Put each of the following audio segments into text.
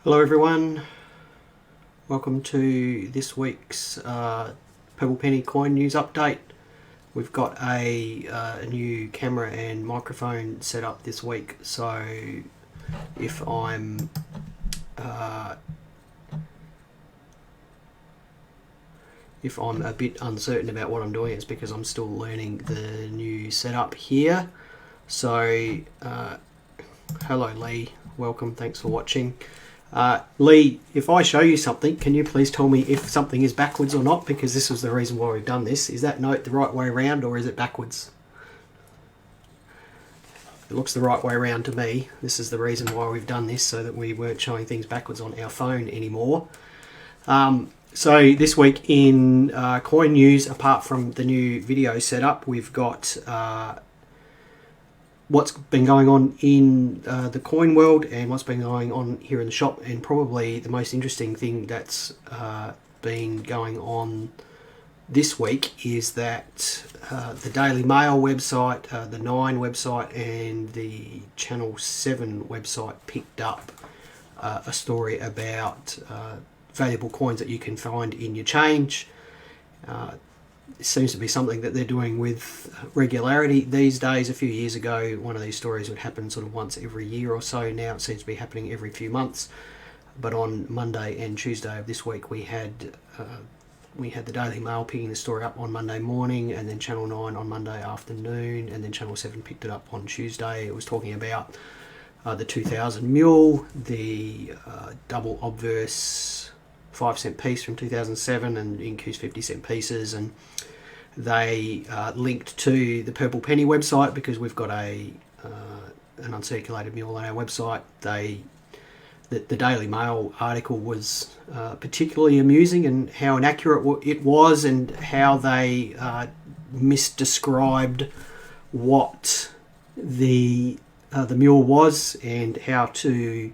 Hello everyone, welcome to this week's Purple Penny coin news update. We've got a new camera and microphone set up this week, so if I'm a bit uncertain about what I'm doing, it's because I'm still learning the new setup here. So hello Lee, welcome, thanks for watching. Lee, if I show you something, can you please tell me if something is backwards or not? Because this was the reason why we've done this. Is that note the right way around or is it backwards? It looks the right way around to me. This is the reason why we've done this, so that we weren't showing things backwards on our phone anymore. So this week in coin news, apart from the new video setup, we've got what's been going on in the coin world and what's been going on here in the shop, and probably the most interesting thing that's been going on this week is that the Daily Mail website, the 9 website and the Channel 7 website picked up a story about valuable coins that you can find in your change. It seems to be something that they're doing with regularity these days. A few years ago, one of these stories would happen sort of once every year or so. Now it seems to be happening every few months. But on Monday and Tuesday of this week, we had the Daily Mail picking the story up on Monday morning, and then Channel 9 on Monday afternoon, and then Channel 7 picked it up on Tuesday. It was talking about the 2000 mule, the double obverse 5-cent piece from 2007, and increased 50-cent pieces, and they linked to the Purple Penny website because we've got an uncirculated mule on our website. The Daily Mail article was particularly amusing, and how inaccurate it was, and how they misdescribed what the mule was and how to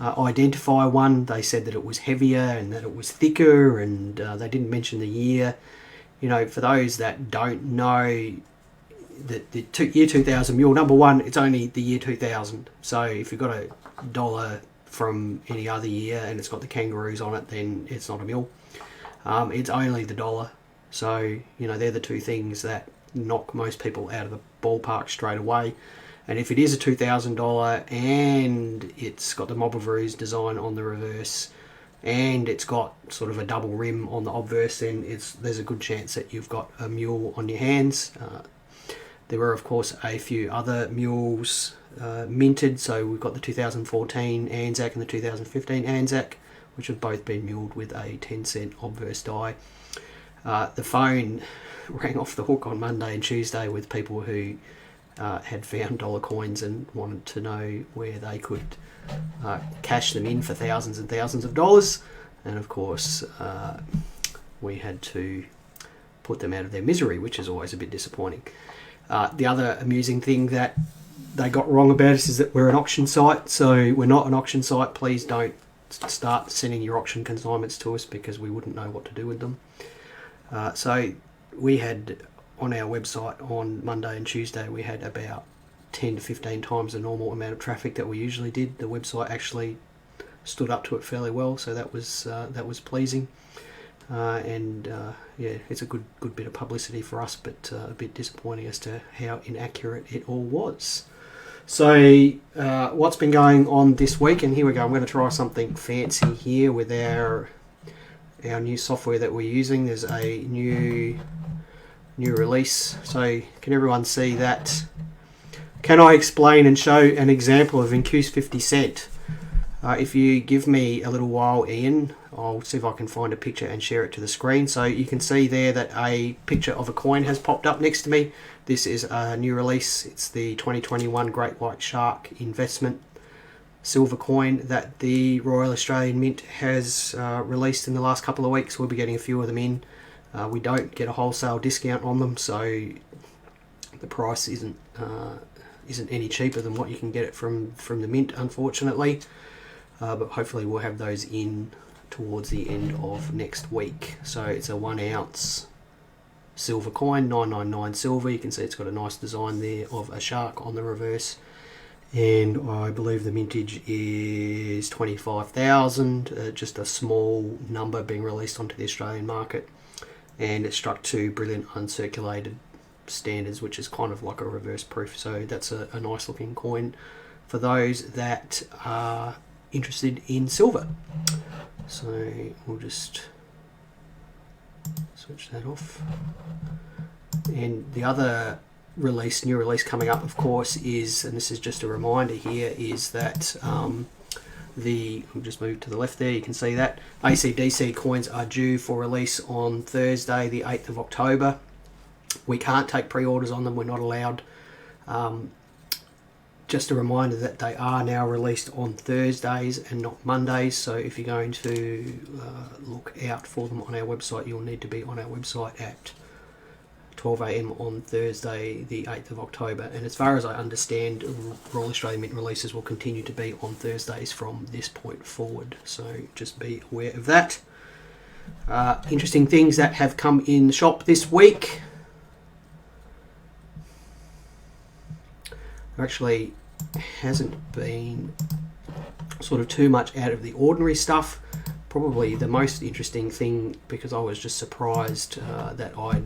identify one. They said that it was heavier and that it was thicker, and they didn't mention the year. You know, for those that don't know, the year 2000 mule, number one, it's only the year 2000. So if you've got a dollar from any other year and it's got the kangaroos on it, then it's not a mule. It's only the dollar. So, you know, they're the two things that knock most people out of the ballpark straight away. And if it is a $2,000 and it's got the Mob-a-Vroos design on the reverse and it's got sort of a double rim on the obverse, then there's a good chance that you've got a mule on your hands. There were, of course, a few other mules minted. So we've got the 2014 Anzac and the 2015 Anzac, which have both been muled with a 10-cent obverse die. The phone rang off the hook on Monday and Tuesday with people who had found dollar coins and wanted to know where they could cash them in for thousands and thousands of dollars. And of course, we had to put them out of their misery, which is always a bit disappointing. The other amusing thing that they got wrong about us is that we're an auction site. So we're not an auction site. Please don't start sending your auction consignments to us, because we wouldn't know what to do with them. So we had, on our website on Monday and Tuesday, we had about 10 to 15 times the normal amount of traffic that we usually did. The website actually stood up to it fairly well, so that was pleasing. Yeah, it's a good bit of publicity for us, but a bit disappointing as to how inaccurate it all was. So what's been going on this week? And here we go. I'm going to try something fancy here with our new software that we're using. There's a new release. So can everyone see that? Can I explain and show an example of increased 50 cent? If you give me a little while, Ian, I'll see if I can find a picture and share it to the screen. So you can see there that a picture of a coin has popped up next to me. This is a new release. It's the 2021 Great White Shark Investment silver coin that the Royal Australian Mint has released in the last couple of weeks. We'll be getting a few of them in. We don't get a wholesale discount on them, so the price isn't any cheaper than what you can get it from the Mint, unfortunately. But hopefully we'll have those in towards the end of next week. So it's a 1 ounce silver coin, 999 silver. You can see it's got a nice design there of a shark on the reverse, and I believe the mintage is 25,000, just a small number being released onto the Australian market, and it struck 2 brilliant uncirculated standards, which is kind of like a reverse proof. So that's a nice looking coin for those that are interested in silver. So we'll just switch that off. And the other new release coming up, of course, is, and this is just a reminder here, is that we'll just move to the left there, you can see that ACDC coins are due for release on Thursday the 8th of October. We can't take pre-orders on them, we're not allowed. Just a reminder that they are now released on Thursdays and not Mondays, so if you're going to look out for them on our website, you'll need to be on our website at 12 AM on Thursday the 8th of October. And as far as I understand, Royal Australian Mint releases will continue to be on Thursdays from this point forward, so just be aware of that. Interesting things that have come in the shop this week. There actually hasn't been sort of too much out of the ordinary stuff. Probably the most interesting thing, because I was just surprised that I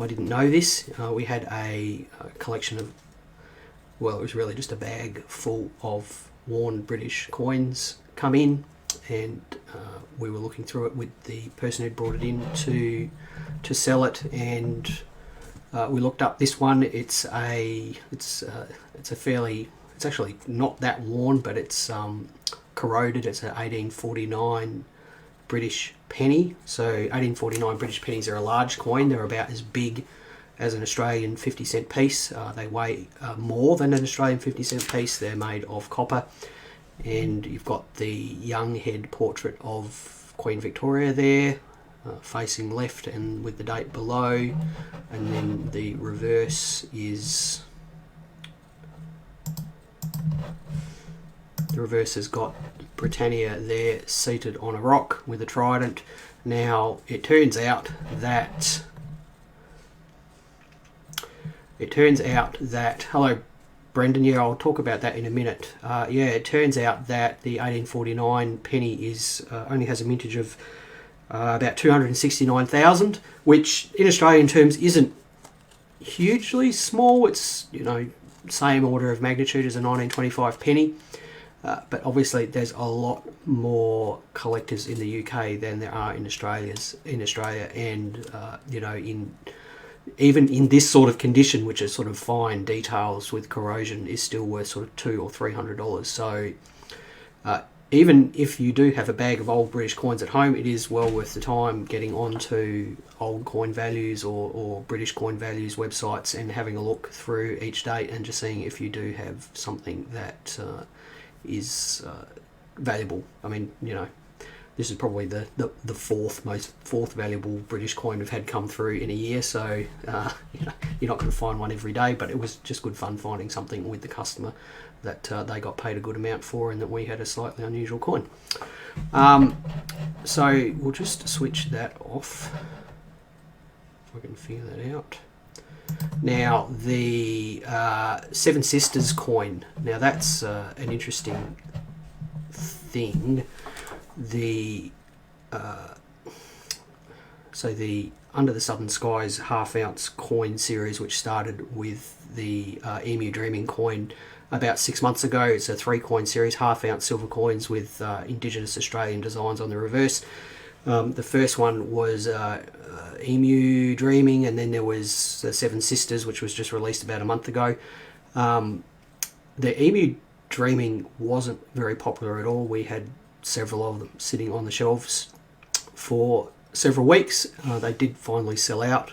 didn't know this. We had a collection of, well, it was really just a bag full of worn British coins come in, and we were looking through it with the person who brought it in to sell it, and we looked up this one. It's actually not that worn, but it's corroded. It's an 1849 British penny. So 1849 British pennies are a large coin. They're about as big as an Australian 50-cent piece. They weigh more than an Australian 50-cent piece. They're made of copper, and you've got the young head portrait of Queen Victoria there, facing left and with the date below, and then the reverse is, the reverse has got Britannia there seated on a rock with a trident. Now it turns out that hello Brendan, yeah, I'll talk about that in a minute. It turns out that the 1849 penny is only has a mintage of about 269,000, which in Australian terms isn't hugely small. It's, same order of magnitude as a 1925 penny, but obviously there's a lot more collectors in the UK than there are in Australia, and even in this sort of condition, which is sort of fine details with corrosion, is still worth sort of $200 or $300. So even if you do have a bag of old British coins at home, it is well worth the time getting onto Old Coin Values or British Coin Values websites and having a look through each date and just seeing if you do have something that is valuable. I mean, this is probably the fourth valuable British coin we've had come through in a year, so you're not going to find one every day, but it was just good fun finding something with the customer that they got paid a good amount for, and that we had a slightly unusual coin. So we'll just switch that off, if I can figure that out. Now the Seven Sisters coin, now that's an interesting thing. The Under the Southern Skies half-ounce coin series, which started with the Emu Dreaming coin about 6 months ago. It's a 3-coin series, half-ounce silver coins with Indigenous Australian designs on the reverse. The first one was Emu Dreaming, and then there was the Seven Sisters, which was just released about a month ago. The Emu Dreaming wasn't very popular at all. We had several of them sitting on the shelves for several weeks. They did finally sell out.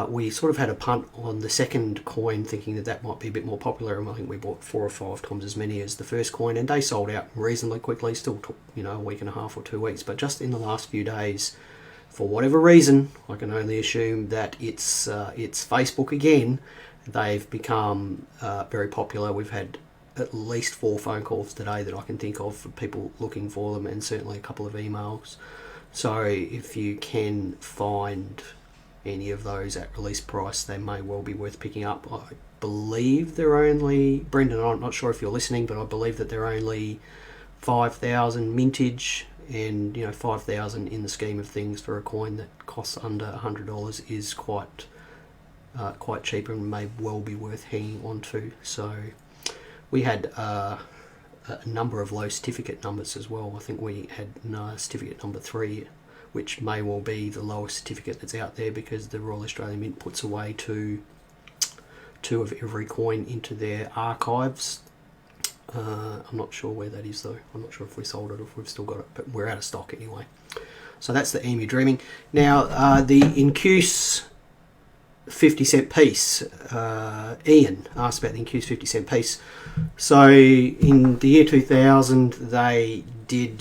We sort of had a punt on the second coin, thinking that might be a bit more popular, and I think we bought 4 or 5 times as many as the first coin, and they sold out reasonably quickly. Still took a week and a half or 2 weeks, but just in the last few days, for whatever reason, I can only assume that it's Facebook again. They've become very popular. We've had at least 4 phone calls today that I can think of for people looking for them, and certainly a couple of emails. So if you can find any of those at release price, they may well be worth picking up. believe they're only, Brendan, I'm not sure if you're listening, but I believe that they're only 5,000 mintage, and 5,000 in the scheme of things for a coin that costs under $100 is quite cheap and may well be worth hanging on to. So we had a number of low certificate numbers as well. I think we had certificate number 3, which may well be the lowest certificate that's out there, because the Royal Australian Mint puts away two of every coin into their archives. I'm not sure where that is though. I'm not sure if we sold it or if we've still got it, but we're out of stock anyway. So that's the Emu Dreaming. Now the Incuse 50-cent piece. Ian asked about the Incuse 50-cent piece. So in the year 2000, they did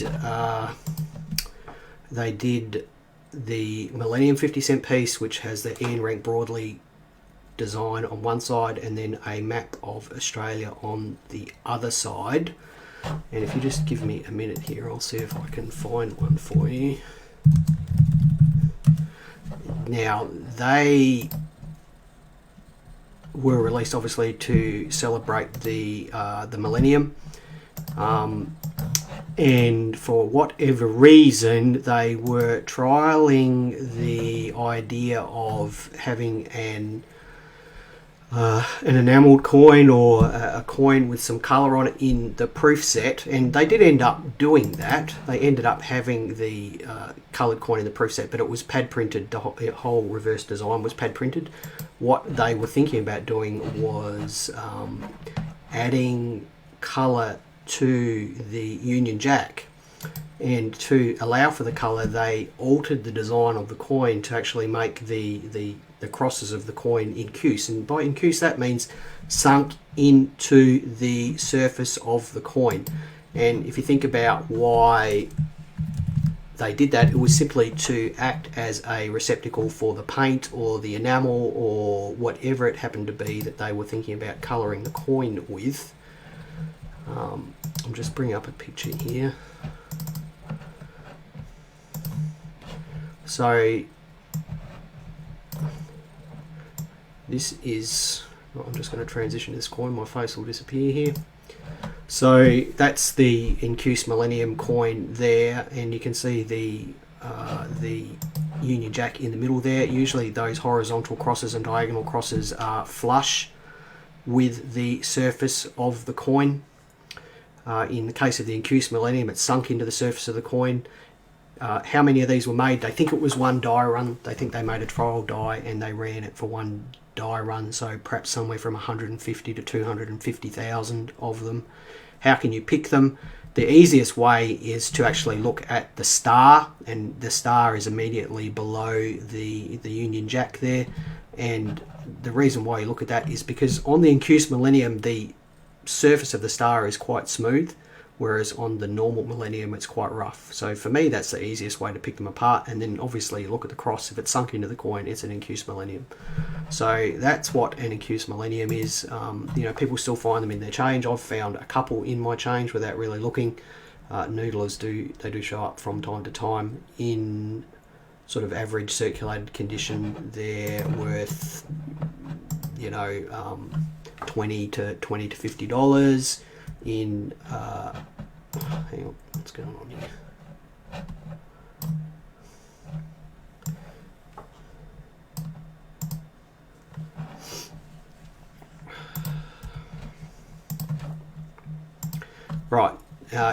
the Millennium 50-cent piece, which has the Ian Rank Broadley design on one side and then a map of Australia on the other side. And if you just give me a minute here, I'll see if I can find one for you. Now, they were released obviously to celebrate the Millennium, and for whatever reason they were trialing the idea of having an enamelled coin, or a coin with some colour on it in the proof set, and they did end up doing that. They ended up having the coloured coin in the proof set, but it was pad printed. The whole reverse design was pad printed. What they were thinking about doing was adding colour to the Union Jack, and to allow for the colour they altered the design of the coin to actually make the crosses of the coin incuse, and by incuse that means sunk into the surface of the coin. And if you think about why they did that, it was simply to act as a receptacle for the paint or the enamel or whatever it happened to be that they were thinking about colouring the coin with. I'm just bringing up a picture here. So this is, I'm just going to transition this coin, my face will disappear here. So that's the Incuse Millennium coin there, and you can see the Union Jack in the middle there. Usually those horizontal crosses and diagonal crosses are flush with the surface of the coin. In the case of the Incuse Millennium, it's sunk into the surface of the coin. How many of these were made? They think it was one die run. They think they made a trial die and they ran it for one die run, so perhaps somewhere from 150 to 250,000 of them. How can you pick them? The easiest way is to actually look at the star, and the star is immediately below the Union Jack there. And the reason why you look at that is because on the Incuse Millennium, the surface of the star is quite smooth, whereas on the normal Millennium it's quite rough. So for me, that's the easiest way to pick them apart. And then obviously you look at the cross. If it's sunk into the coin, it's an Incuse Millennium. So that's what an Incuse Millennium is. People still find them in their change. I've found a couple in my change without really looking. Noodlers do show up from time to time in sort of average circulated condition. They're worth $20 to $50 in hang on, what's going on here? Right,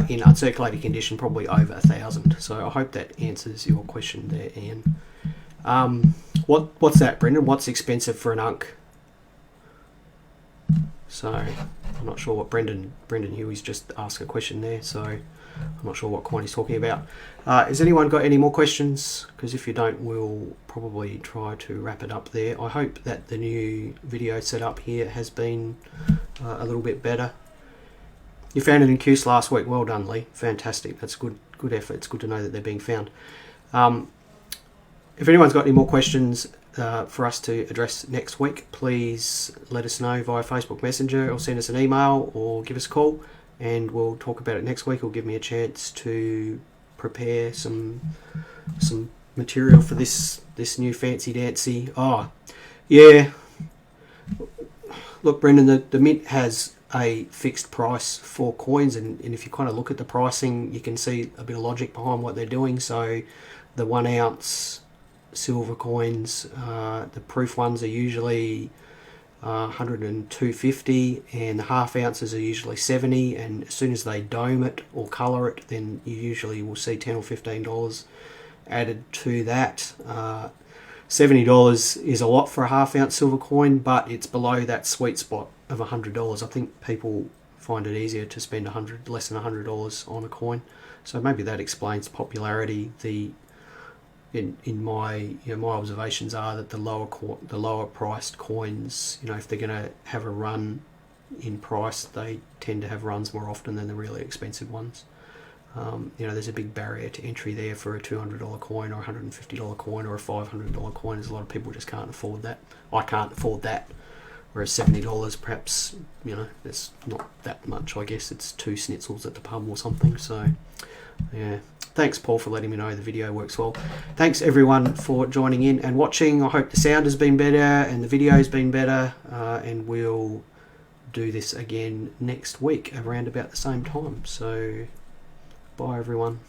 in uncirculated condition, probably over 1,000. So I hope that answers your question there, Ian. What's that, Brendan? What's expensive for an unk? So I'm not sure what Brendan Huey's just asked a question there, so I'm not sure what coin he's talking about. Has anyone got any more questions? Because if you don't, we'll probably try to wrap it up there. I hope that the new video setup here has been a little bit better. You found an Incuse last week. Well done, Lee. Fantastic. That's good effort. It's good to know that they're being found. If anyone's got any more questions for us to address next week, please let us know via Facebook Messenger, or send us an email, or give us a call, and we'll talk about it next week. It'll give me a chance to prepare some material for this new fancy dancy. Oh, yeah. look, Brendan, the Mint has a fixed price for coins, and if you kind of look at the pricing, you can see a bit of logic behind what they're doing. So the 1 ounce silver coins, the proof ones are usually 100 and 250, and the half ounces are usually 70, and as soon as they dome it or colour it, then you usually will see $10 or $15 added to that. $70 is a lot for a half ounce silver coin, but it's below that sweet spot of $100. I think people find it easier to spend less than $100 on a coin, so maybe that explains popularity. In my my observations are that the lower priced coins, if they're going to have a run in price, they tend to have runs more often than the really expensive ones. There's a big barrier to entry there for a $200 coin or a $150 coin or a $500 coin. There's a lot of people just can't afford that. I can't afford that. Whereas $70, perhaps, it's not that much. I guess it's 2 schnitzels at the pub or something. So, yeah. Thanks, Paul, for letting me know the video works well. Thanks, everyone, for joining in and watching. I hope the sound has been better and the video has been better. And we'll do this again next week around about the same time. So, bye, everyone.